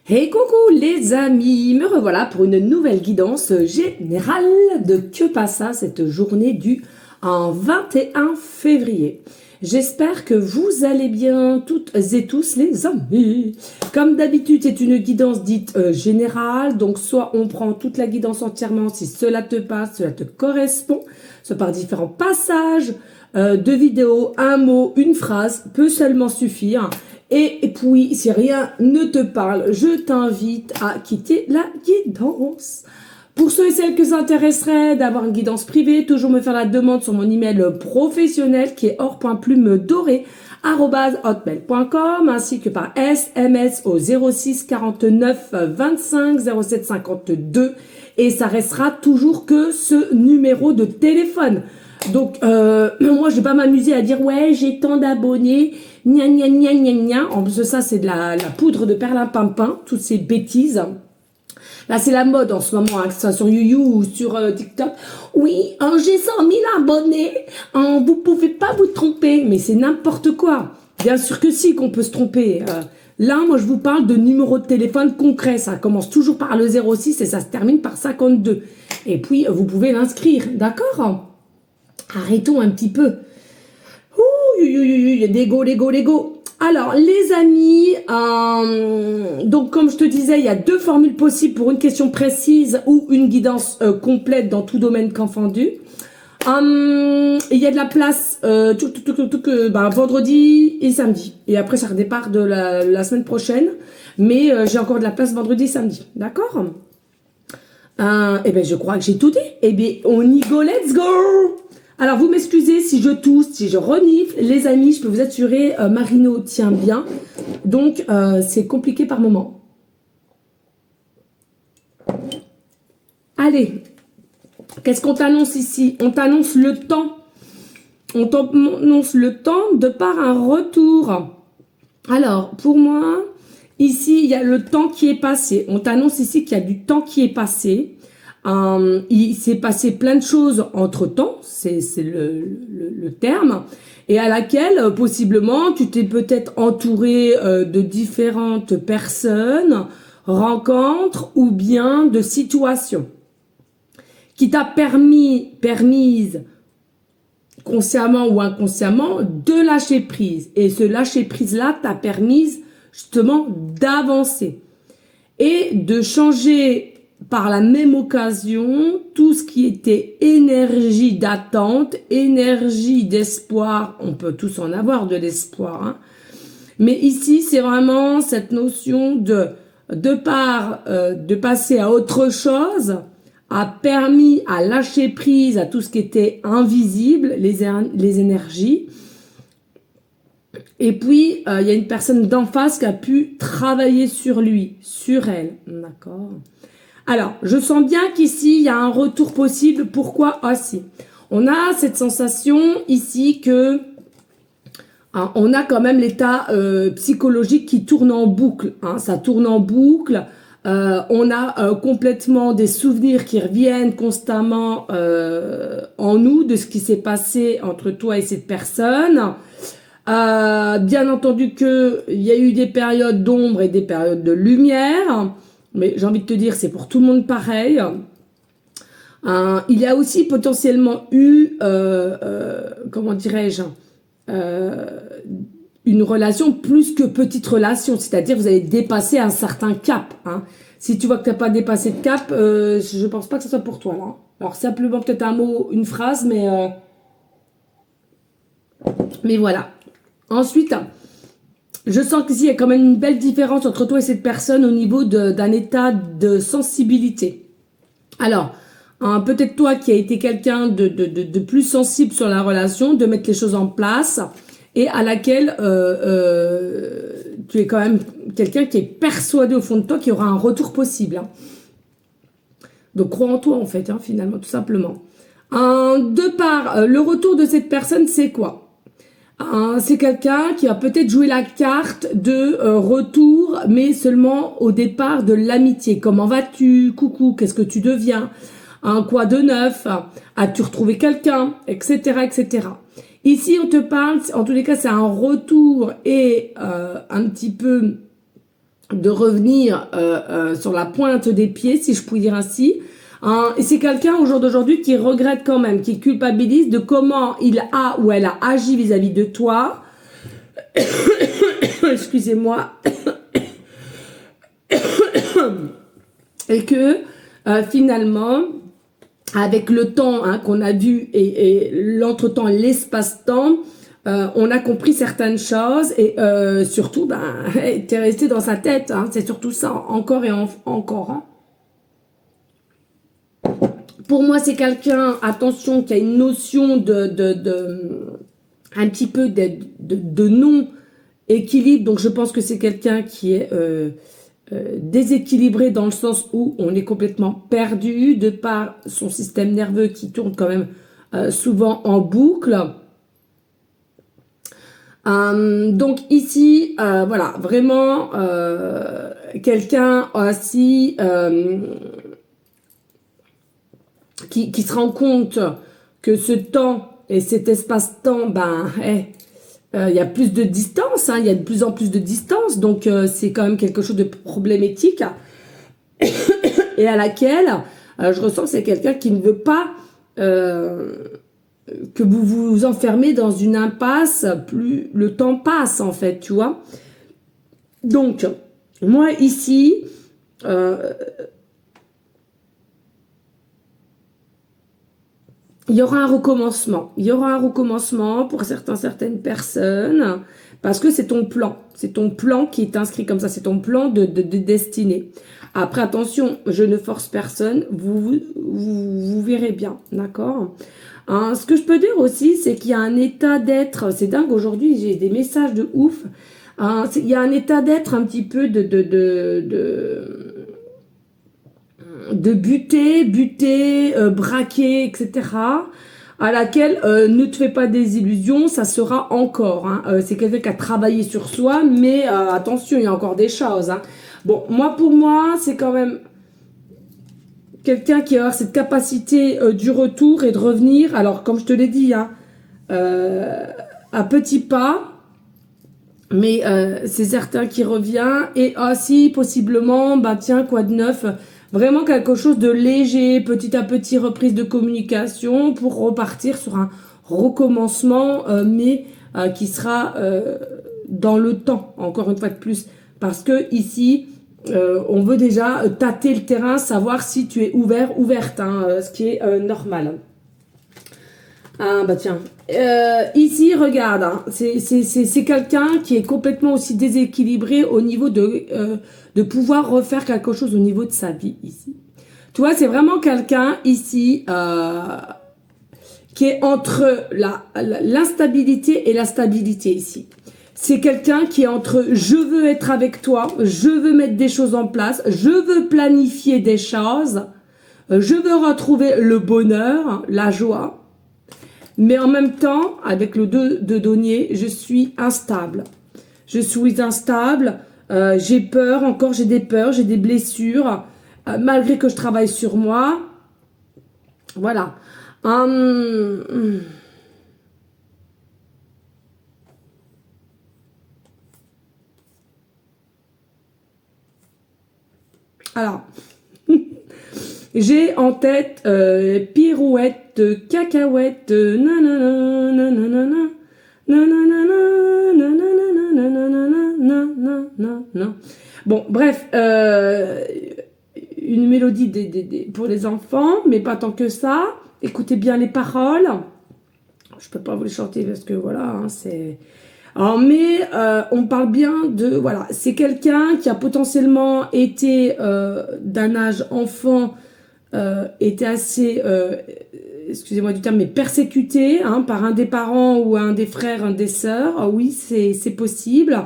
Hey coucou les amis, me revoilà pour une nouvelle guidance générale de Que passa cette journée du 21 février. J'espère que vous allez bien toutes et tous les amis. Comme d'habitude, c'est une guidance dite générale, donc soit on prend toute la guidance entièrement si cela te passe, cela te correspond, soit par différents passages de vidéos, un mot, une phrase peut seulement suffire. Et puis, si rien ne te parle, je t'invite à quitter la guidance. Pour ceux et celles que ça intéresserait d'avoir une guidance privée, toujours me faire la demande sur mon email professionnel qui est or.plume-doré@hotmail.com ainsi que par SMS au 06 49 25 07 52 et ça restera toujours que ce numéro de téléphone. Donc, moi, je vais pas m'amuser à dire, ouais, j'ai tant d'abonnés, gna gna gna gna gna. En plus de ça, c'est de la poudre de perlimpinpin, toutes ces bêtises. Là, c'est la mode en ce moment, hein, que ce soit sur YouYou ou sur TikTok. Oui, j'ai 100 000 abonnés, vous pouvez pas vous tromper. Mais c'est n'importe quoi. Bien sûr que si, qu'on peut se tromper. Là, moi, je vous parle de numéro de téléphone concret. Ça commence toujours par le 06 et ça se termine par 52. Et puis, vous pouvez l'inscrire, d'accord ? Arrêtons un petit peu. Ouh, l'ego. Alors, les amis, donc comme je te disais, il y a deux formules possibles pour une question précise ou une guidance complète dans tout domaine confondu. Il y a de la place vendredi et samedi. Et après, ça redépart de la semaine prochaine. Mais j'ai encore de la place vendredi et samedi. D'accord ? Eh bien, je crois que j'ai tout dit. Eh bien, on y go, let's go! Alors, vous m'excusez si je tousse, si je renifle. Les amis, je peux vous assurer, Marino tient bien. Donc, c'est compliqué par moment. Allez, qu'est-ce qu'on t'annonce ici? On t'annonce le temps. On t'annonce le temps de par un retour. Alors, pour moi, ici, il y a le temps qui est passé. On t'annonce ici qu'il y a du temps qui est passé. Il s'est passé plein de choses entre-temps, c'est le terme, et à laquelle, possiblement, tu t'es peut-être entouré de différentes personnes, rencontres ou bien de situations qui t'a permise, consciemment ou inconsciemment, de lâcher prise. Et ce lâcher prise-là t'a permis justement d'avancer et de changer par la même occasion tout ce qui était énergie d'attente, énergie d'espoir. On peut tous en avoir de l'espoir, hein. Mais ici, c'est vraiment cette notion de passer à autre chose, a permis à lâcher prise à tout ce qui était invisible, les énergies. Et puis, il y a une personne d'en face qui a pu travailler sur lui, sur elle. D'accord ? Alors, je sens bien qu'ici, il y a un retour possible. Pourquoi aussi? On a cette sensation ici que on a quand même l'état psychologique qui tourne en boucle. Hein, ça tourne en boucle. On a complètement des souvenirs qui reviennent constamment en nous de ce qui s'est passé entre toi et cette personne. Bien entendu que il y a eu des périodes d'ombre et des périodes de lumière. Mais j'ai envie de te dire, c'est pour tout le monde pareil. Il y a aussi potentiellement eu, comment dirais-je, une relation plus que petite relation. C'est-à-dire, vous avez dépassé un certain cap. Hein. Si tu vois que tu n'as pas dépassé de cap, je ne pense pas que ce soit pour toi. Là. Alors, simplement peut-être un mot, une phrase, mais voilà. Ensuite... je sens qu'ici, il y a quand même une belle différence entre toi et cette personne au niveau d'un état de sensibilité. Alors, peut-être toi qui as été quelqu'un de plus sensible sur la relation, de mettre les choses en place et à laquelle tu es quand même quelqu'un qui est persuadé au fond de toi qu'il y aura un retour possible. Hein. Donc, crois en toi en fait, hein, finalement, tout simplement. De part, le retour de cette personne, c'est quoi ? C'est quelqu'un qui va peut-être jouer la carte de retour, mais seulement au départ de l'amitié. Comment vas-tu? Coucou, qu'est-ce que tu deviens? Quoi de neuf? As-tu retrouvé quelqu'un? Etc., etc. Ici, on te parle, en tous les cas, c'est un retour et un petit peu de revenir sur la pointe des pieds, si je puis dire ainsi. Hein, et c'est quelqu'un au jour d'aujourd'hui qui regrette quand même, qui culpabilise de comment il a ou elle a agi vis-à-vis de toi. Excusez-moi. Et que finalement, avec le temps qu'on a vu et l'entretemps, l'espace-temps, on a compris certaines choses et surtout, t'es resté dans sa tête. Hein, c'est surtout ça, encore et encore. Hein. Pour moi, c'est quelqu'un, attention, qui a une notion un petit peu de non-équilibre. Donc, je pense que c'est quelqu'un qui est déséquilibré dans le sens où on est complètement perdu de par son système nerveux qui tourne quand même souvent en boucle. Donc ici, voilà, vraiment quelqu'un aussi qui se rend compte que ce temps et cet espace-temps, il y a plus de distance, hein, il y a de plus en plus de distance, donc c'est quand même quelque chose de problématique et à laquelle je ressens que c'est quelqu'un qui ne veut pas que vous vous enfermez dans une impasse, plus le temps passe en fait, tu vois. Donc, moi ici, il y aura un recommencement. Il y aura un recommencement pour certaines personnes parce que c'est ton plan. C'est ton plan qui est inscrit comme ça. C'est ton plan de destinée. Après, attention, je ne force personne. Vous verrez bien. D'accord ? Hein, ce que je peux dire aussi, c'est qu'il y a un état d'être. C'est dingue, aujourd'hui, j'ai des messages de ouf. Hein, il y a un état d'être un petit peu de buter, braquer, etc. à laquelle ne te fais pas des illusions, ça sera encore. Hein. C'est quelqu'un qui a travaillé sur soi, mais attention, il y a encore des choses. Hein. Bon, pour moi, c'est quand même quelqu'un qui a cette capacité du retour et de revenir. Alors, comme je te l'ai dit, hein, à petits pas, mais c'est certain qui revient. Et aussi, possiblement, tiens, quoi de neuf ? Vraiment quelque chose de léger, petit à petit reprise de communication pour repartir sur un recommencement, mais qui sera dans le temps, encore une fois de plus. Parce que ici, on veut déjà tâter le terrain, savoir si tu es ouverte, hein, ce qui est normal. Ah tiens, ici regarde, hein, c'est quelqu'un qui est complètement aussi déséquilibré au niveau de pouvoir refaire quelque chose au niveau de sa vie ici. Tu vois, c'est vraiment quelqu'un ici qui est entre l'instabilité et la stabilité ici. C'est quelqu'un qui est entre je veux être avec toi, je veux mettre des choses en place, je veux planifier des choses, je veux retrouver le bonheur, la joie. Mais en même temps, avec le 2 de denier, je suis instable. Je suis instable, j'ai peur, encore j'ai des peurs, j'ai des blessures, malgré que je travaille sur moi. Voilà. Alors, j'ai en tête pirouette, cacahuète, nanana, nanana, nanana, nanana, nanana. Bon, bref, une mélodie pour les enfants, mais pas tant que ça. Écoutez bien les paroles. Je peux pas vous les chanter parce que voilà, hein, c'est... Alors, mais on parle bien de... Voilà, c'est quelqu'un qui a potentiellement été d'un âge enfant, était assez... excusez-moi du terme, mais persécuté hein, par un des parents ou un des frères, un des sœurs. Ah, oui, c'est possible.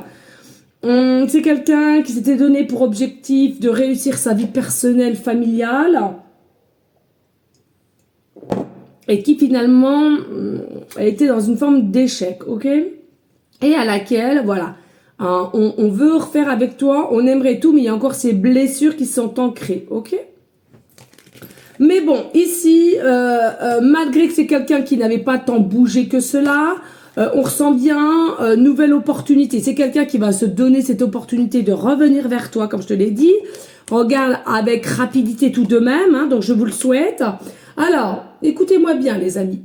C'est quelqu'un qui s'était donné pour objectif de réussir sa vie personnelle, familiale. Et qui finalement a été dans une forme d'échec, ok ? Et à laquelle, voilà, on veut refaire avec toi, on aimerait tout, mais il y a encore ces blessures qui sont ancrées, ok ? Mais bon, ici, malgré que c'est quelqu'un qui n'avait pas tant bougé que cela, On ressent bien nouvelle opportunité. C'est quelqu'un qui va se donner cette opportunité de revenir vers toi, comme je te l'ai dit. Regarde avec rapidité tout de même, hein, donc je vous le souhaite. Alors, écoutez-moi bien les amis.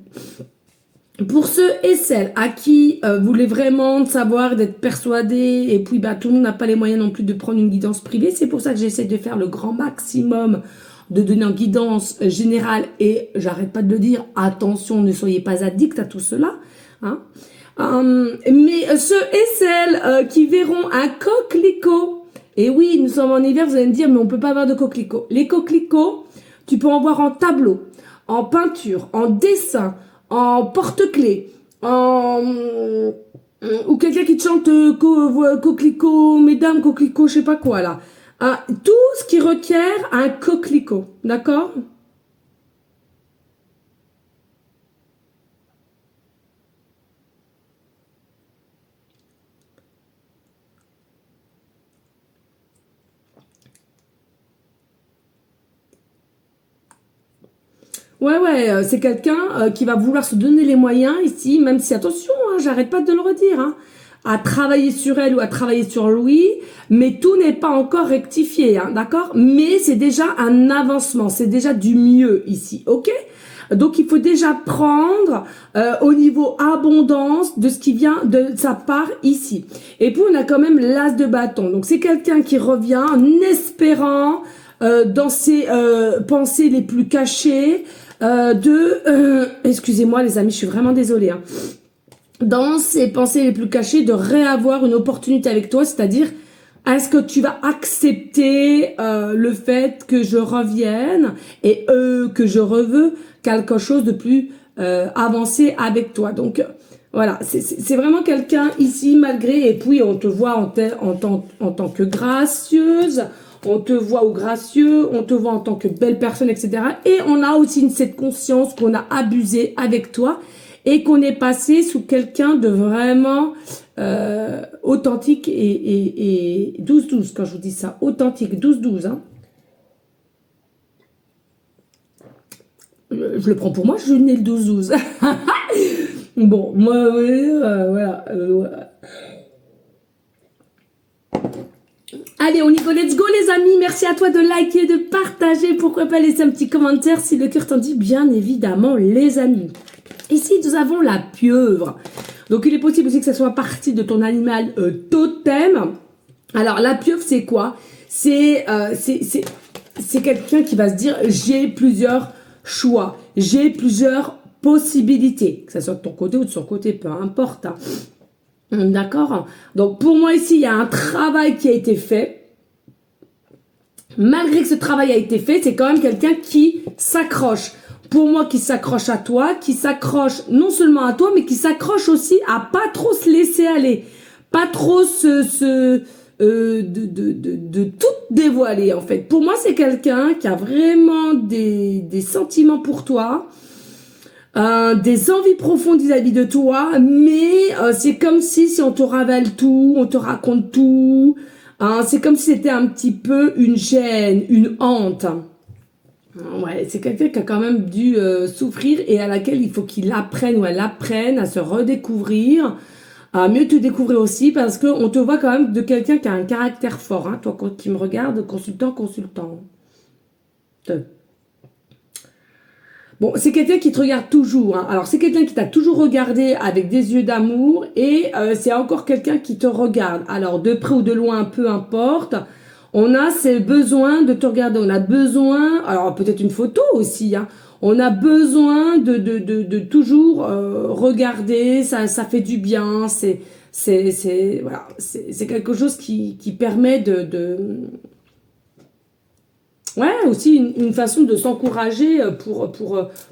Pour ceux et celles à qui vous voulez vraiment savoir, d'être persuadés, et puis bah, tout le monde n'a pas les moyens non plus de prendre une guidance privée, c'est pour ça que j'essaie de faire le grand maximum de donner une guidance générale, et j'arrête pas de le dire, attention, ne soyez pas addict à tout cela. Hein. Mais ceux et celles qui verront un coquelicot, et oui, nous sommes en hiver, vous allez me dire, mais on peut pas avoir de coquelicot. Les coquelicots, tu peux en voir en tableau, en peinture, en dessin, en porte-clés, ou quelqu'un qui te chante coquelicot, mesdames, coquelicot, je sais pas quoi là. Tout ce qui requiert un coquelicot, d'accord? Ouais, c'est quelqu'un qui va vouloir se donner les moyens ici, même si, attention, hein, j'arrête pas de le redire, hein, à travailler sur elle ou à travailler sur lui, mais tout n'est pas encore rectifié, hein, d'accord? Mais c'est déjà un avancement, c'est déjà du mieux ici, ok? Donc il faut déjà prendre au niveau abondance de ce qui vient de sa part ici. Et puis on a quand même l'as de bâton, donc c'est quelqu'un qui revient en espérant dans ses pensées les plus cachées, excusez-moi les amis, je suis vraiment désolée, hein, dans ses pensées les plus cachées, de réavoir une opportunité avec toi, c'est-à-dire, est-ce que tu vas accepter le fait que je revienne et que je reveux quelque chose de plus avancé avec toi. Donc voilà, c'est vraiment quelqu'un ici, malgré, et puis on te voit en tant que gracieuse, on te voit au gracieux, on te voit en tant que belle personne, etc. Et on a aussi cette conscience qu'on a abusé avec toi et qu'on est passé sous quelqu'un de vraiment authentique et 12-12, quand je vous dis ça, authentique, 12-12. Hein. Je le prends pour moi, je suis née le 12-12. Bon, moi, voilà. Allez, on y go, let's go les amis. Merci à toi de liker, de partager. Pourquoi pas laisser un petit commentaire si le cœur t'en dit, bien évidemment les amis. Ici, nous avons la pieuvre. Donc, il est possible aussi que ça soit partie de ton animal totem. Alors, la pieuvre, c'est quoi? C'est quelqu'un qui va se dire, j'ai plusieurs choix, j'ai plusieurs possibilités, que ça soit de ton côté ou de son côté, peu importe. Hein. D'accord? Donc, pour moi, ici, il y a un travail qui a été fait. Malgré que ce travail a été fait, c'est quand même quelqu'un qui s'accroche. Pour moi, qui s'accroche à toi, qui s'accroche non seulement à toi, mais qui s'accroche aussi à pas trop se laisser aller. Pas trop de tout dévoiler, en fait. Pour moi, c'est quelqu'un qui a vraiment des sentiments pour toi. Des envies profondes vis-à-vis de toi, mais c'est comme si on te révèle tout, on te raconte tout, c'est comme si c'était un petit peu une gêne, une honte. Ouais, c'est quelqu'un qui a quand même dû souffrir et à laquelle il faut qu'il apprenne ou elle apprenne à se redécouvrir, à mieux te découvrir aussi, parce qu'on te voit quand même de quelqu'un qui a un caractère fort, hein, toi qui me regardes, consultant. Bon, c'est quelqu'un qui te regarde toujours. Hein. Alors, c'est quelqu'un qui t'a toujours regardé avec des yeux d'amour et c'est encore quelqu'un qui te regarde. Alors, de près ou de loin, peu importe. On a ce besoin de te regarder. On a besoin, alors peut-être une photo aussi. Hein. On a besoin de toujours regarder. Ça fait du bien. C'est voilà. C'est quelque chose qui permet ouais, aussi une façon de s'encourager pour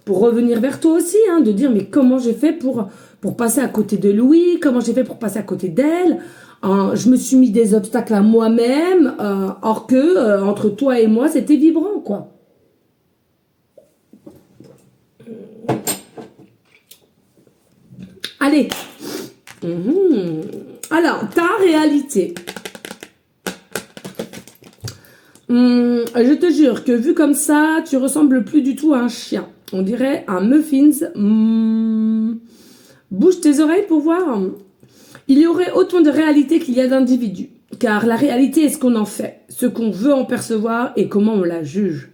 revenir vers toi aussi, hein, de dire mais comment j'ai fait pour passer à côté de Louis, comment j'ai fait pour passer à côté d'elle, je me suis mis des obstacles à moi-même, or que entre toi et moi c'était vibrant quoi. Allez, alors ta réalité. Je te jure que vu comme ça, tu ressembles plus du tout à un chien. On dirait un muffins. Bon, Bouge tes oreilles pour voir. Il y aurait autant de réalité qu'il y a d'individus. Car la réalité est ce qu'on en fait, ce qu'on veut en percevoir et comment on la juge.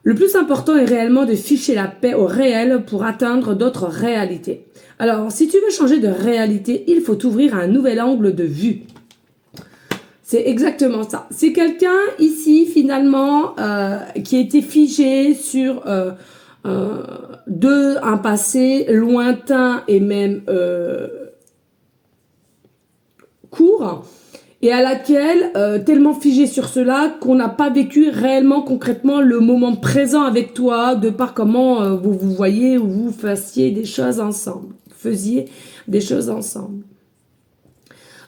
Le plus important est réellement de ficher la paix au réel pour atteindre d'autres réalités. Alors, si tu veux changer de réalité, il faut t'ouvrir à un nouvel angle de vue. C'est exactement ça. C'est quelqu'un ici, finalement, qui a été figé sur un passé lointain et même court, et à laquelle, tellement figé sur cela, qu'on n'a pas vécu réellement, concrètement, le moment présent avec toi, de par comment vous vous voyez ou vous faisiez des choses ensemble.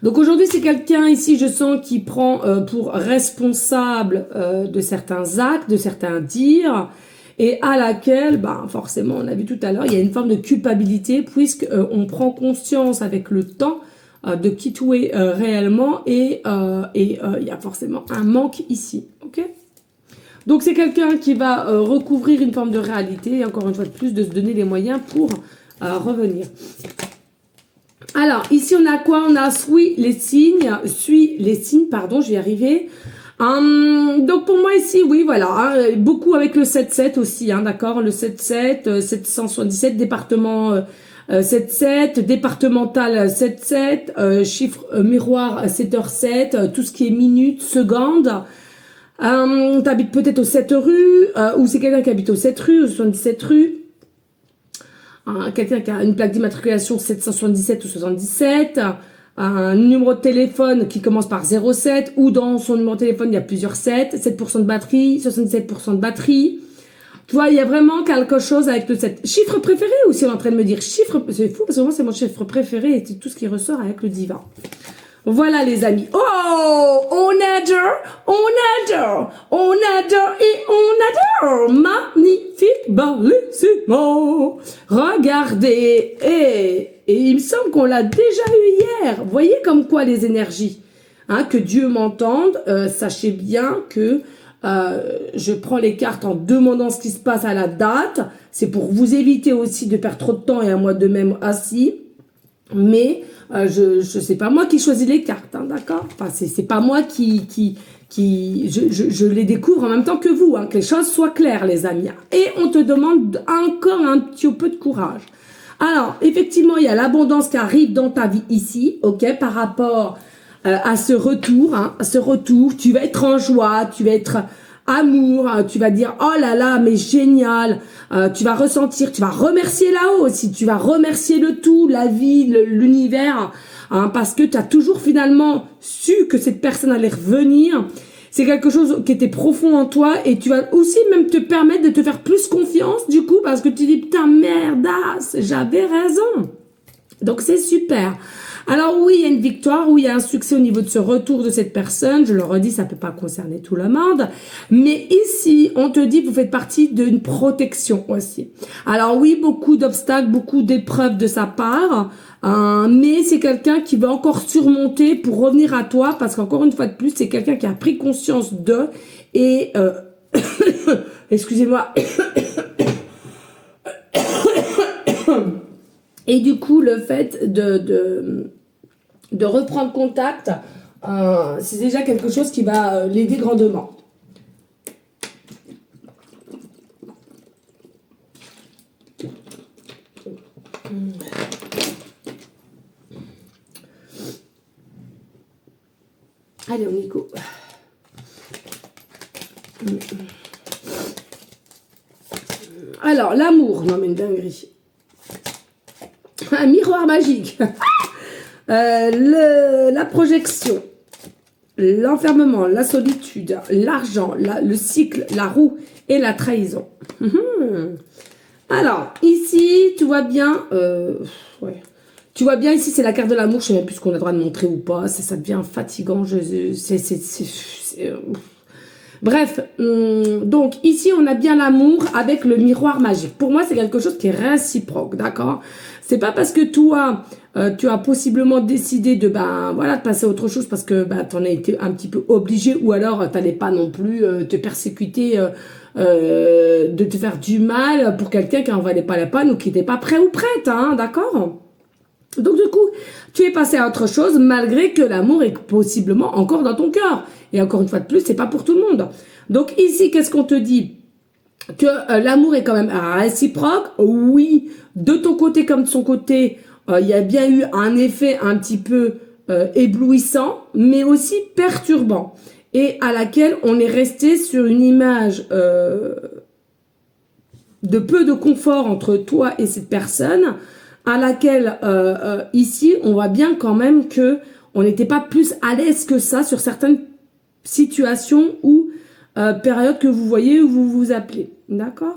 Donc aujourd'hui, c'est quelqu'un ici, je sens, qui prend pour responsable de certains actes, de certains dires, et à laquelle, forcément, on a vu tout à l'heure, il y a une forme de culpabilité, puisque on prend conscience avec le temps de qui tu es réellement, et il y a forcément un manque ici, ok? Donc c'est quelqu'un qui va recouvrir une forme de réalité, et encore une fois de plus, de se donner les moyens pour revenir. Alors, ici, on a quoi? On a suis les signes, pardon, je vais y arriver. Donc, pour moi, ici, oui, voilà, beaucoup avec le 7-7 aussi, d'accord, le 7-7, 777, département 7-7, départemental 7-7, chiffre miroir 7h7, tout ce qui est minutes, secondes. T'habites peut-être au 7 rue, ou c'est quelqu'un qui habite au 7 rue, au 77 rue. Quelqu'un qui a une plaque d'immatriculation 777 ou 77, un numéro de téléphone qui commence par 07, ou dans son numéro de téléphone il y a plusieurs 7, 7% de batterie, 77% de batterie. Tu vois, il y a vraiment quelque chose avec le 7. Chiffre préféré, ou si on est en train de me dire chiffre, c'est fou parce que moi c'est mon chiffre préféré et c'est tout ce qui ressort avec le divin. Voilà les amis. Oh, on adore et on adore. Magnifique, bellissimo. Regardez. Et il me semble qu'on l'a déjà eu hier. Vous voyez comme quoi les énergies. Que Dieu m'entende. Sachez bien que je prends les cartes en demandant ce qui se passe à la date. C'est pour vous éviter aussi de perdre trop de temps et à moi de même assis. Mais c'est pas moi qui choisis les cartes, d'accord. Enfin, c'est pas moi je les découvre en même temps que vous, que les choses soient claires, les amis. Et on te demande encore un petit peu de courage. Alors, effectivement, il y a l'abondance qui arrive dans ta vie ici, ok, par rapport à ce retour, tu vas être en joie, tu vas être amour, tu vas dire oh là là mais génial, tu vas ressentir, tu vas remercier là-haut aussi, tu vas remercier le tout, la vie, l'univers, parce que tu as toujours finalement su que cette personne allait revenir. C'est quelque chose qui était profond en toi et tu vas aussi même te permettre de te faire plus confiance du coup parce que tu dis putain merdasse, j'avais raison. Donc c'est super. Alors oui, il y a une victoire, oui, il y a un succès au niveau de ce retour de cette personne. Je le redis, ça peut pas concerner tout le monde. Mais ici, on te dit que vous faites partie d'une protection aussi. Alors oui, beaucoup d'obstacles, beaucoup d'épreuves de sa part. Mais c'est quelqu'un qui va encore surmonter pour revenir à toi. Parce qu'encore une fois de plus, c'est quelqu'un qui a pris conscience de... Et... excusez-moi... Et du coup, le fait de reprendre contact, c'est déjà quelque chose qui va l'aider grandement. Allez, on y go. Alors, l'amour. Non, mais une dinguerie. Un miroir magique. La projection, l'enfermement, la solitude, l'argent, le cycle, la roue et la trahison. Alors, ici, tu vois bien... ouais. Tu vois bien, ici, c'est la carte de l'amour. Je ne sais même plus ce qu'on a le droit de montrer ou pas. Ça devient fatigant. Bref, donc ici, on a bien l'amour avec le miroir magique. Pour moi, c'est quelque chose qui est réciproque, d'accord? C'est pas parce que toi, tu as possiblement décidé de de passer à autre chose parce que tu en as été un petit peu obligé ou alors tu n'allais pas non plus te persécuter, de te faire du mal pour quelqu'un qui en valait pas la peine ou qui n'était pas prêt ou prête, d'accord? Donc du coup, tu es passé à autre chose malgré que l'amour est possiblement encore dans ton cœur. Et encore une fois de plus, c'est pas pour tout le monde. Donc ici, qu'est-ce qu'on te dit? Que l'amour est quand même réciproque. Oui, de ton côté comme de son côté, il y a bien eu un effet un petit peu éblouissant, mais aussi perturbant. Et à laquelle on est resté sur une image de peu de confort entre toi et cette personne, à laquelle ici on voit bien quand même que on n'était pas plus à l'aise que ça sur certaines situations ou périodes que vous voyez ou vous vous appelez, d'accord?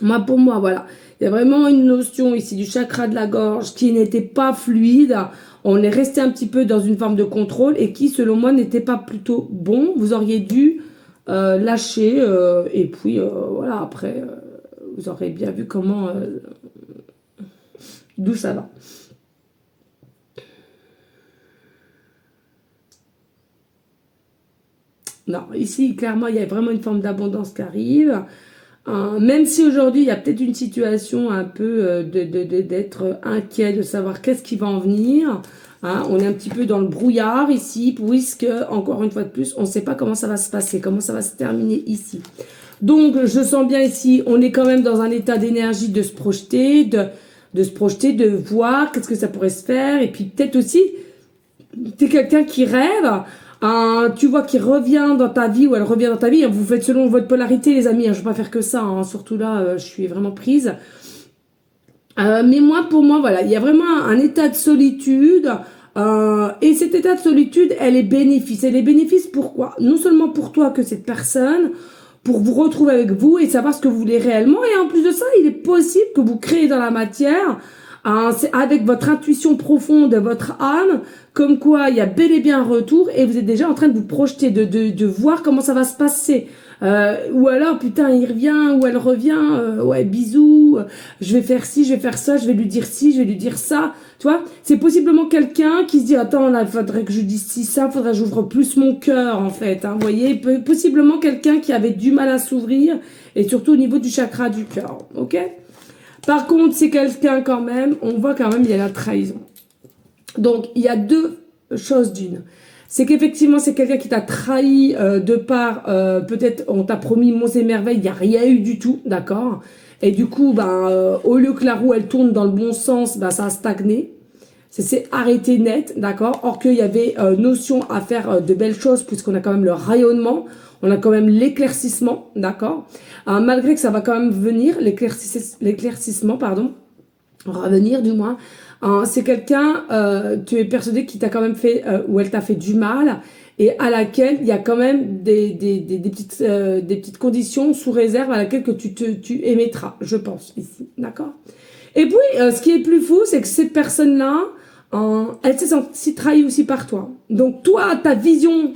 Moi, pour moi, voilà, il y a vraiment une notion ici du chakra de la gorge qui n'était pas fluide. On est resté un petit peu dans une forme de contrôle et qui, selon moi, n'était pas plutôt bon. Vous auriez dû lâcher et puis voilà, après, vous aurez bien vu comment, d'où ça va. Non, ici, clairement, il y a vraiment une forme d'abondance qui arrive. Même si aujourd'hui, il y a peut-être une situation un peu d'être inquiet, de savoir qu'est-ce qui va en venir. Hein, on est un petit peu dans le brouillard ici, puisque, encore une fois de plus, on ne sait pas comment ça va se passer, comment ça va se terminer ici. Donc, je sens bien ici, on est quand même dans un état d'énergie de se projeter, de se projeter, de voir qu'est-ce que ça pourrait se faire. Et puis, peut-être aussi, tu es quelqu'un qui rêve. Tu vois qu'il revient dans ta vie ou elle revient dans ta vie. Vous faites selon votre polarité, les amis. Je ne vais pas faire que ça. Surtout là, je suis vraiment prise. Mais moi, pour moi, voilà, il y a vraiment un état de solitude. Et cet état de solitude, elle est bénéfice. Elle est bénéfice pourquoi? Non seulement pour toi que cette personne, pour vous retrouver avec vous et savoir ce que vous voulez réellement. Et en plus de ça, il est possible que vous créez dans la matière, avec votre intuition profonde, votre âme, comme quoi il y a bel et bien un retour et vous êtes déjà en train de vous projeter, de voir comment ça va se passer. Ou alors, putain, il revient, ou elle revient, ouais, bisous, je vais faire ci, je vais faire ça, je vais lui dire ci, je vais lui dire ça. Tu vois, c'est possiblement quelqu'un qui se dit, attends, là, faudrait que je dise ci, ça, faudrait que j'ouvre plus mon cœur, en fait. Hein, vous voyez, possiblement quelqu'un qui avait du mal à s'ouvrir, et surtout au niveau du chakra du cœur, ok? Par contre, c'est quelqu'un quand même, on voit quand même, il y a la trahison. Donc, il y a deux choses d'une. C'est qu'effectivement, c'est quelqu'un qui t'a trahi de par, peut-être, on t'a promis monts et merveilles, il n'y a rien eu du tout, d'accord? Et du coup, au lieu que la roue, elle tourne dans le bon sens, ça a stagné. C'est arrêté net, d'accord? Or qu'il y avait notion à faire de belles choses, puisqu'on a quand même le rayonnement, on a quand même l'éclaircissement, d'accord? Malgré que ça va quand même venir, l'éclaircissement, pardon, revenir du moins. C'est quelqu'un, tu es persuadé qui t'a quand même fait, ou elle t'a fait du mal, et à laquelle il y a quand même des petites conditions sous réserve à laquelle que tu émettras, je pense, ici, d'accord? Et puis, ce qui est plus fou, c'est que cette personne-là, elle s'est sentie trahie aussi par toi. Donc toi, ta vision,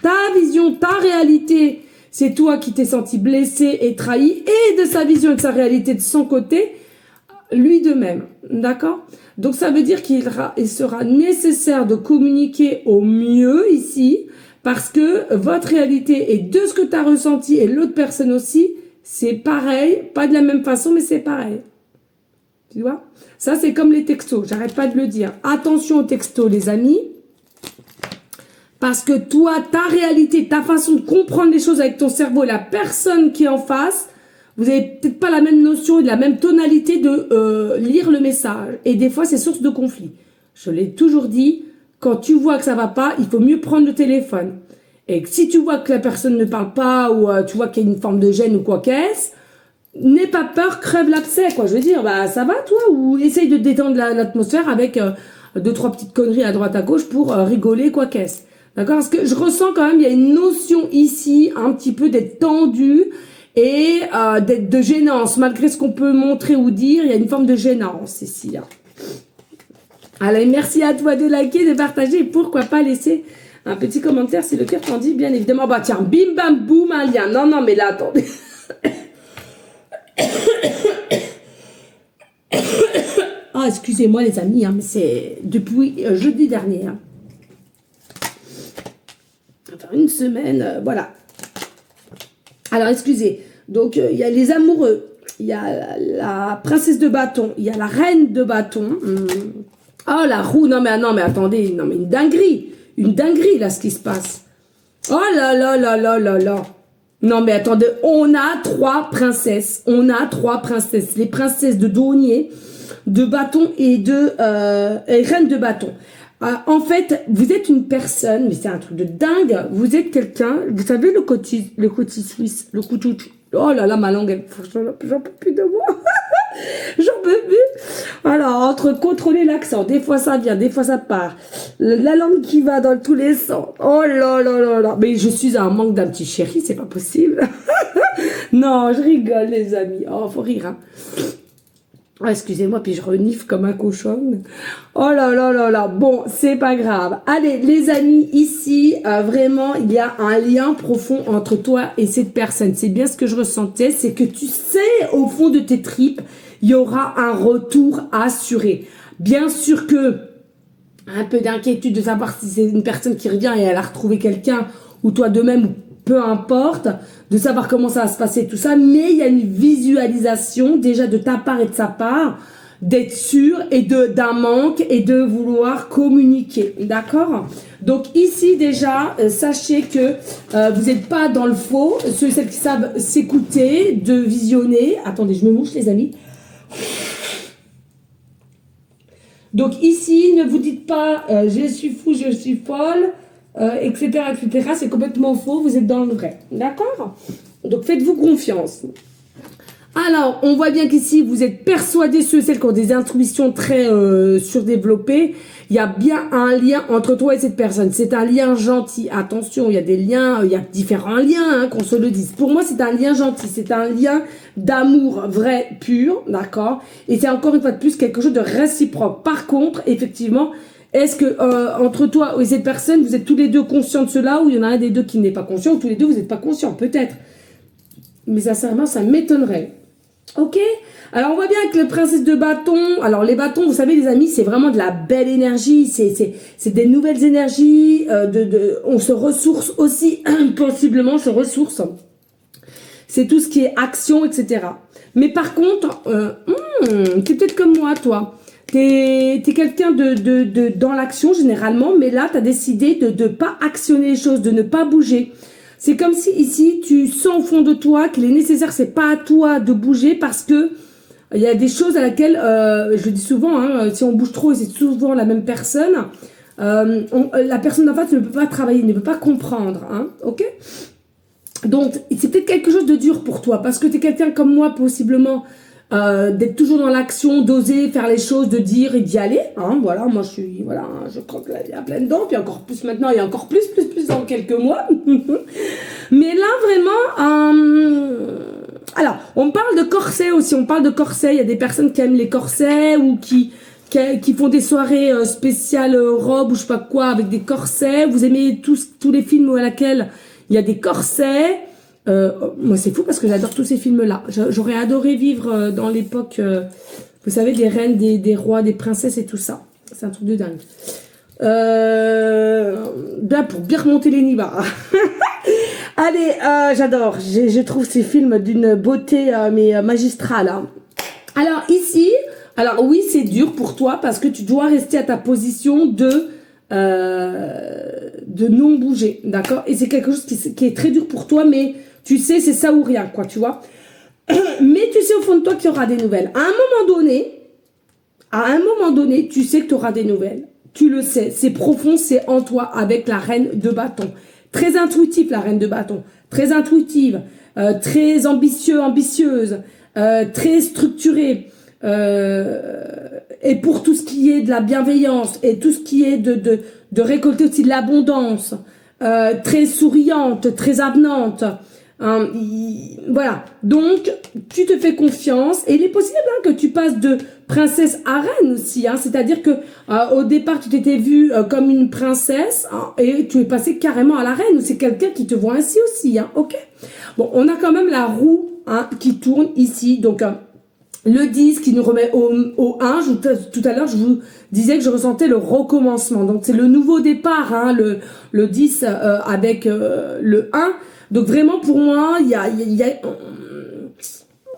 ta réalité, c'est toi qui t'es senti blessé et trahi, et de sa vision et de sa réalité de son côté, lui de même, d'accord? Donc ça veut dire qu'il sera nécessaire de communiquer au mieux ici, parce que votre réalité et de ce que tu as ressenti et l'autre personne aussi, c'est pareil, pas de la même façon, mais c'est pareil. Tu vois? Ça, c'est comme les textos, j'arrête pas de le dire. Attention aux textos, les amis, parce que toi, ta réalité, ta façon de comprendre les choses avec ton cerveau et la personne qui est en face, vous n'avez peut-être pas la même notion et la même tonalité de lire le message. Et des fois, c'est source de conflit. Je l'ai toujours dit, quand tu vois que ça va pas, il faut mieux prendre le téléphone. Et si tu vois que la personne ne parle pas ou tu vois qu'il y a une forme de gêne ou quoi qu'est-ce, n'aie pas peur, crève l'abcès, quoi. Je veux dire, ça va, toi? Ou essaye de détendre l'atmosphère avec 2-3 petites conneries à droite à gauche pour rigoler, quoi qu'est-ce. D'accord? Parce que je ressens quand même, il y a une notion ici, un petit peu d'être tendu et d'être de gênance. Malgré ce qu'on peut montrer ou dire, il y a une forme de gênance ici. Hein. Allez, merci à toi de liker, de partager et pourquoi pas laisser un petit commentaire si le cœur t'en dit, bien évidemment. Bah tiens, bim bam boum, un lien. Non, mais là, attendez. Ah, excusez-moi les amis, hein, mais c'est depuis jeudi dernier. Hein. Enfin, une semaine, voilà. Alors, excusez. Donc, il y a les amoureux. il y a la princesse de bâton, il y a la reine de bâton. Oh, la roue, non mais attendez, non mais une dinguerie là ce qui se passe. Oh là là là là là là. Non mais attendez, on a 3 princesses, les princesses de denier, de bâton et reine de bâton. En fait, vous êtes une personne, mais c'est un truc de dingue, vous êtes quelqu'un, vous savez le côté suisse, le couteau, oh là là, ma langue, j'en peux plus de moi, j'en peux plus. Alors, entre contrôler l'accent, des fois ça vient, des fois ça part, la langue qui va dans tous les sens, oh là là là là, mais je suis à un manque d'un petit chéri, c'est pas possible. Non, je rigole les amis, oh faut rire, hein. Oh, excusez-moi, puis je renifle comme un cochon. Oh là là là là. Bon, c'est pas grave. Allez, les amis, ici, vraiment, il y a un lien profond entre toi et cette personne. C'est bien ce que je ressentais, c'est que tu sais, au fond de tes tripes, il y aura un retour assuré. Bien sûr que un peu d'inquiétude de savoir si c'est une personne qui revient et elle a retrouvé quelqu'un, ou toi de même, peu importe, de savoir comment ça va se passer, tout ça, mais il y a une visualisation déjà de ta part et de sa part, d'être sûr et d'un manque et de vouloir communiquer, d'accord? Donc ici déjà, sachez que vous n'êtes pas dans le faux, ceux et celles qui savent s'écouter, de visionner. Attendez, je me mouche les amis. Donc ici, ne vous dites pas je suis fou, je suis folle, etc., etc. C'est complètement faux, vous êtes dans le vrai. D'accord? Donc faites-vous confiance. Alors, on voit bien qu'ici, vous êtes persuadés, ceux et celles qui ont des intuitions très surdéveloppées. Il y a bien un lien entre toi et cette personne. C'est un lien gentil. Attention, il y a des liens, il y a différents liens, hein, qu'on se le dise. Pour moi, c'est un lien gentil. C'est un lien d'amour vrai, pur, d'accord? Et c'est encore une fois de plus quelque chose de réciproque. Par contre, effectivement, est-ce que entre toi et cette personne, vous êtes tous les deux conscients de cela, ou il y en a un des deux qui n'est pas conscient, ou tous les deux, vous n'êtes pas conscients? Peut-être. Mais sincèrement, ça m'étonnerait. Ok, alors on voit bien avec le princesse de bâton. Alors les bâtons, vous savez les amis, c'est vraiment de la belle énergie, c'est des nouvelles énergies, on se ressource aussi, possiblement se ressource. C'est tout ce qui est action, etc. Mais par contre, t'es peut-être comme moi, toi. T'es quelqu'un dans l'action généralement, mais là, t'as décidé de pas actionner les choses, de ne pas bouger. C'est comme si ici, tu sens au fond de toi qu'il est nécessaire, c'est pas à toi de bouger parce que il y a des choses à laquelle, je le dis souvent, hein, si on bouge trop et c'est souvent la même personne, la personne d'en face ne peut pas travailler, ne peut pas comprendre, hein, ok? Donc, c'est peut-être quelque chose de dur pour toi parce que tu es quelqu'un comme moi, possiblement, d'être toujours dans l'action, d'oser faire les choses, de dire et d'y aller, hein, voilà, moi je croque la vie à pleines dents, puis encore plus maintenant, et encore plus dans quelques mois. Mais là, vraiment, alors, on parle de corset aussi, il y a des personnes qui aiment les corsets ou qui font des soirées spéciales robes ou je sais pas quoi avec des corsets. Vous aimez tous les films à laquelle il y a des corsets. Moi c'est fou parce que j'adore tous ces films-là. J'aurais adoré vivre dans l'époque, vous savez, des reines, des rois, des princesses et tout ça. C'est un truc de dingue. Bien pour bien remonter les niveaux. Allez, j'adore. Je trouve ces films d'une beauté mais magistrale. Hein. Alors ici, oui c'est dur pour toi parce que tu dois rester à ta position de non bouger, d'accord? Et c'est quelque chose qui est très dur pour toi, mais tu sais, c'est ça ou rien, quoi, tu vois. Mais tu sais au fond de toi qu'il y aura des nouvelles. À un moment donné, tu sais que tu auras des nouvelles. Tu le sais, c'est profond, c'est en toi avec la reine de bâton. Très intuitive, la reine de bâton. Très intuitive, très ambitieuse, très structurée. Et pour tout ce qui est de la bienveillance et tout ce qui est de récolter aussi de l'abondance, très souriante, très avenante. Voilà, donc tu te fais confiance et il est possible que tu passes de princesse à reine aussi, hein, c'est-à-dire que au départ tu t'étais vue comme une princesse et tu es passé carrément à la reine, ou c'est quelqu'un qui te voit ainsi aussi, hein, ok. Bon, on a quand même la roue qui tourne ici, donc le 10 qui nous remet au 1, tout à l'heure je vous disais que je ressentais le recommencement, donc c'est le nouveau départ, hein, le 10 avec le 1. Donc vraiment pour moi, il y a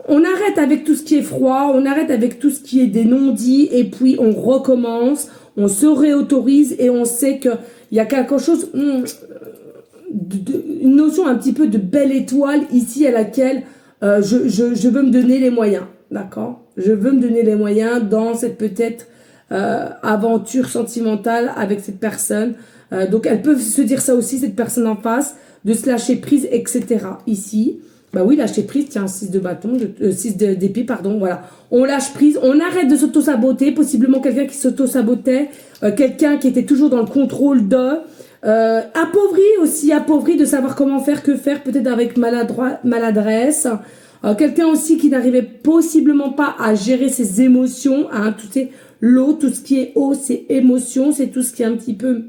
on arrête avec tout ce qui est froid, on arrête avec tout ce qui est des non-dits, et puis on recommence, on se réautorise, et on sait qu'il y a quelque chose, une notion un petit peu de belle étoile ici à laquelle je veux me donner les moyens, d'accord? Je veux me donner les moyens dans cette peut-être aventure sentimentale avec cette personne. Donc elles peuvent se dire ça aussi, cette personne en face, de se lâcher prise, etc. Ici, bah oui, lâcher prise, tiens, 6 de bâton, 6 d'épée, pardon, voilà. On lâche prise, on arrête de s'auto-saboter, possiblement quelqu'un qui s'auto-sabotait, quelqu'un qui était toujours dans le contrôle de... appauvri de savoir comment faire, que faire, peut-être avec maladresse. Quelqu'un aussi qui n'arrivait possiblement pas à gérer ses émotions, hein, l'eau, tout ce qui est eau, c'est émotion, c'est tout ce qui est un petit peu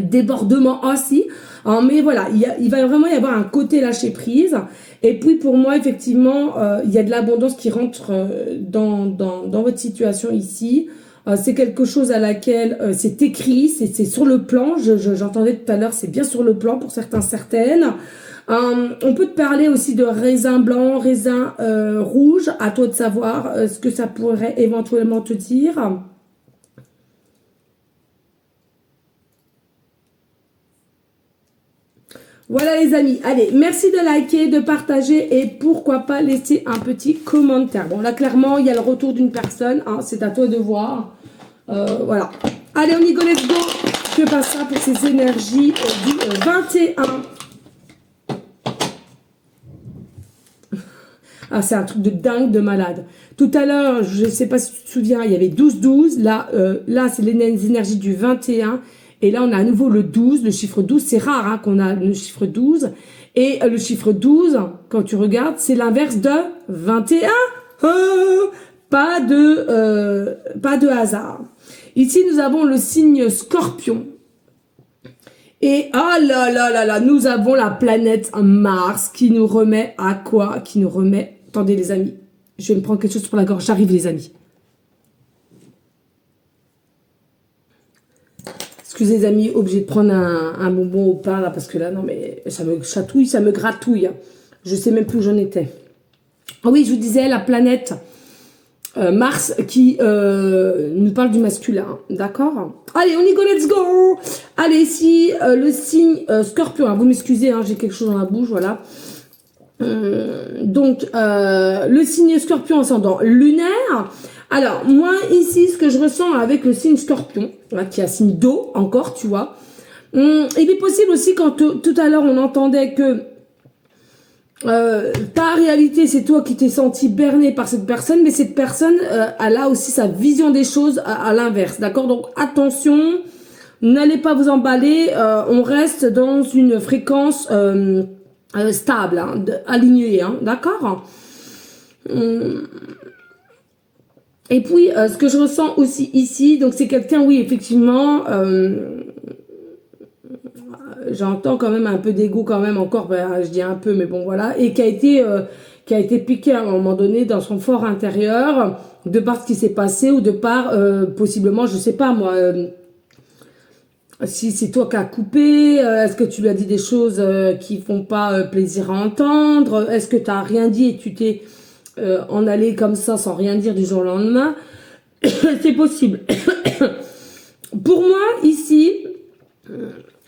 débordement aussi. Mais voilà, il va vraiment y avoir un côté lâcher prise. Et puis pour moi, effectivement, il y a de l'abondance qui rentre dans votre situation ici. C'est quelque chose à laquelle c'est écrit, c'est sur le plan. J'entendais tout à l'heure, c'est bien sur le plan pour certains, certaines. On peut te parler aussi de raisin blanc, raisin rouge. À toi de savoir ce que ça pourrait éventuellement te dire. Voilà les amis, allez, merci de liker, de partager et pourquoi pas laisser un petit commentaire. Bon là clairement il y a le retour d'une personne, hein, c'est à toi de voir. Voilà. Allez on y go, let's go. Que passe ça pour ces énergies du 21. Ah c'est un truc de dingue, de malade. Tout à l'heure, je ne sais pas si tu te souviens, il y avait 12-12. Là c'est les énergies du 21. Et là, on a à nouveau le 12, le chiffre 12. C'est rare hein, qu'on a le chiffre 12. Et le chiffre 12, quand tu regardes, c'est l'inverse de 21. Pas de hasard. Ici, nous avons le signe Scorpion. Et oh là là là là, nous avons la planète Mars qui nous remet à quoi? Qui nous remet... Attendez les amis, je vais me prendre quelque chose pour la gorge. J'arrive les amis. Excusez les amis, obligé de prendre un bonbon au pain là parce que là non mais ça me chatouille, ça me gratouille. Je sais même plus où j'en étais. Ah oui, je vous disais la planète Mars qui nous parle du masculin, d'accord? Allez, on y go, let's go. Allez, ici le signe Scorpion. Alors, vous m'excusez, hein, j'ai quelque chose dans la bouche, voilà. Donc le signe Scorpion ascendant lunaire. Alors, moi, ici, ce que je ressens avec le signe Scorpion, là, qui est un signe d'eau, encore, tu vois, il est possible aussi, quand tout à l'heure, on entendait que ta réalité, c'est toi qui t'es senti berné par cette personne, mais cette personne, elle a aussi sa vision des choses à l'inverse, d'accord? Donc, attention, n'allez pas vous emballer, on reste dans une fréquence stable, hein, alignée, hein, d'accord? Et puis, ce que je ressens aussi ici, donc c'est quelqu'un, oui, effectivement, j'entends quand même un peu d'ego quand même encore, ben, je dis un peu, mais bon, voilà, et qui a été piqué à un moment donné dans son fort intérieur, de par ce qui s'est passé, ou de par, possiblement, je sais pas, moi, si c'est toi qui as coupé, est-ce que tu lui as dit des choses qui font pas plaisir à entendre, est-ce que tu n'as rien dit et tu t'es... en aller comme ça sans rien dire du jour au lendemain, c'est possible. Pour moi, ici,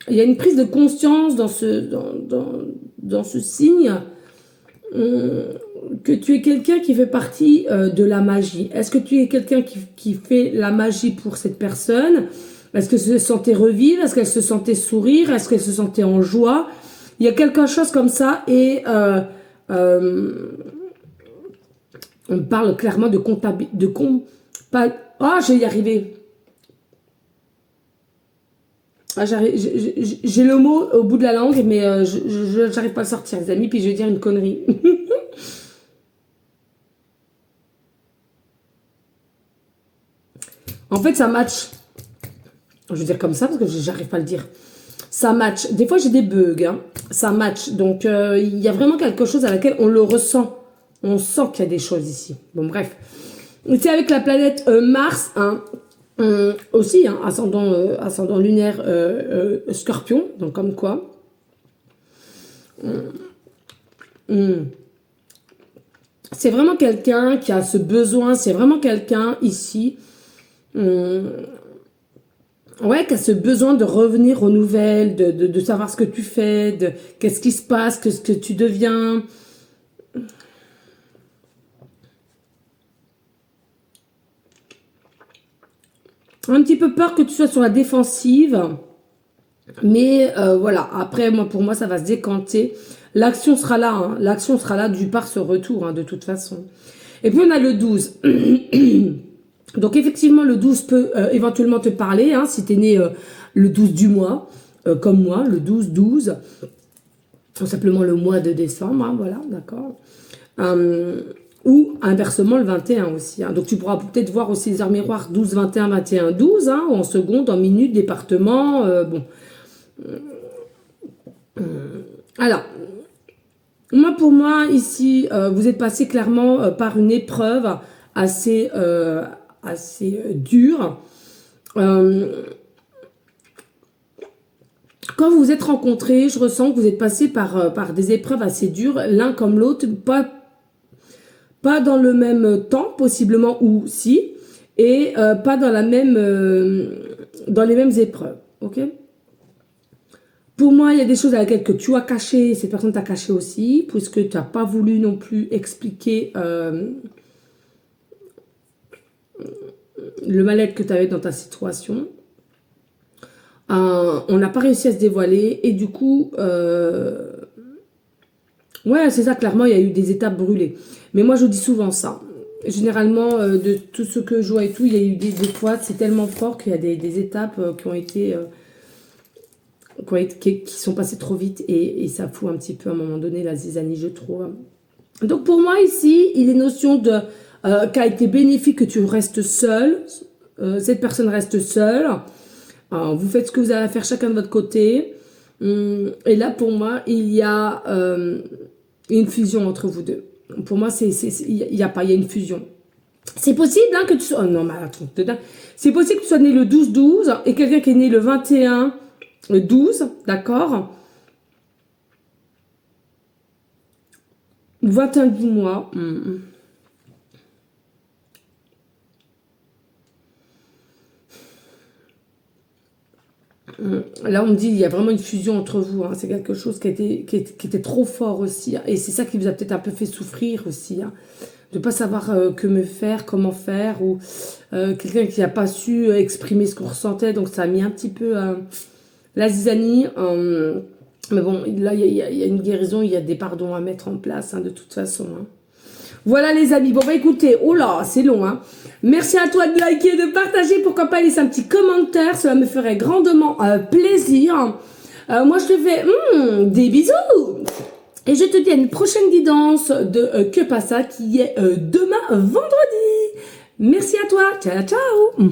il y a une prise de conscience dans ce signe que tu es quelqu'un qui fait partie de la magie. Est-ce que tu es quelqu'un qui fait la magie pour cette personne? Est-ce qu'elle se sentait revivre? Est-ce qu'elle se sentait sourire? Est-ce qu'elle se sentait en joie? Il y a quelque chose comme ça et... on parle clairement de comptabilité, ah, je vais y arriver. Ah, j'ai le mot au bout de la langue, mais j'arrive pas à le sortir, les amis, puis je vais dire une connerie. En fait, ça match. Je veux dire comme ça, parce que j'arrive pas à le dire. Ça match. Des fois, j'ai des bugs, hein. Ça match. Donc, il y a vraiment quelque chose à laquelle on le ressent. On sent qu'il y a des choses ici. Bon, bref. C'est avec la planète Mars, hein, aussi, hein, ascendant lunaire Scorpion. Donc, comme c'est c'est vraiment quelqu'un qui a ce besoin, c'est vraiment quelqu'un ici, ouais, qui a ce besoin de revenir aux nouvelles, de savoir ce que tu fais, de qu'est-ce qui se passe, ce que tu deviens. Un petit peu peur que tu sois sur la défensive, mais voilà, après, pour moi, ça va se décanter. L'action sera là, hein. L'action sera là du par ce retour, hein, de toute façon. Et puis, on a le 12. Donc, effectivement, le 12 peut éventuellement te parler, hein, si tu es né le 12 du mois, comme moi, le 12-12, tout simplement le mois de décembre, hein, voilà, d'accord. Ou inversement le 21 aussi. Hein. Donc tu pourras peut-être voir aussi les heures miroirs 12, 21, 21, 12, hein, en secondes, en minutes, département. Bon. Alors, moi pour moi, ici, vous êtes passé clairement par une épreuve assez, assez dure. Quand vous vous êtes rencontrés, je ressens que vous êtes passé par des épreuves assez dures, l'un comme l'autre, pas dans le même temps, possiblement, ou si, et pas dans dans les mêmes épreuves, ok? Pour moi, il y a des choses à laquelle que tu as caché, cette personne t'a caché aussi, puisque tu n'as pas voulu non plus expliquer le mal-être que tu avais dans ta situation. On n'a pas réussi à se dévoiler, et du coup, ouais, c'est ça, clairement, il y a eu des étapes brûlées. Mais moi, je dis souvent ça. Généralement, de tout ce que je vois et tout, il y a eu des fois, c'est tellement fort qu'il y a des étapes qui ont été... qui sont passées trop vite et ça fout un petit peu à un moment donné la zizanie, je trouve. Donc pour moi ici, il est notion de qu'a été bénéfique que tu restes seul, cette personne reste seule, vous faites ce que vous avez à faire chacun de votre côté, et là pour moi il y a une fusion entre vous deux. Pour moi il y a une fusion. C'est possible hein, que tu sois... Oh non mais attends, c'est possible que tu sois né le 12-12 et quelqu'un qui est né le 21... Le 12, d'accord. 21 du mois. Là, on me dit il y a vraiment une fusion entre vous. Hein. C'est quelque chose qui était trop fort aussi. Hein. Et c'est ça qui vous a peut-être un peu fait souffrir aussi. Hein. De ne pas savoir que me faire, comment faire. Ou quelqu'un qui n'a pas su exprimer ce qu'on ressentait. Donc, ça a mis un petit peu... la zizanie, mais bon, là, il y a une guérison, il y a des pardons à mettre en place, hein, de toute façon. Hein. Voilà, les amis. Bon, bah écoutez, oh là, c'est long, hein. Merci à toi de liker, de partager, pourquoi pas laisser un petit commentaire, cela me ferait grandement plaisir. Moi, je te fais des bisous. Et je te dis à une prochaine guidance de Que Passa, qui est demain, vendredi. Merci à toi. Ciao, ciao.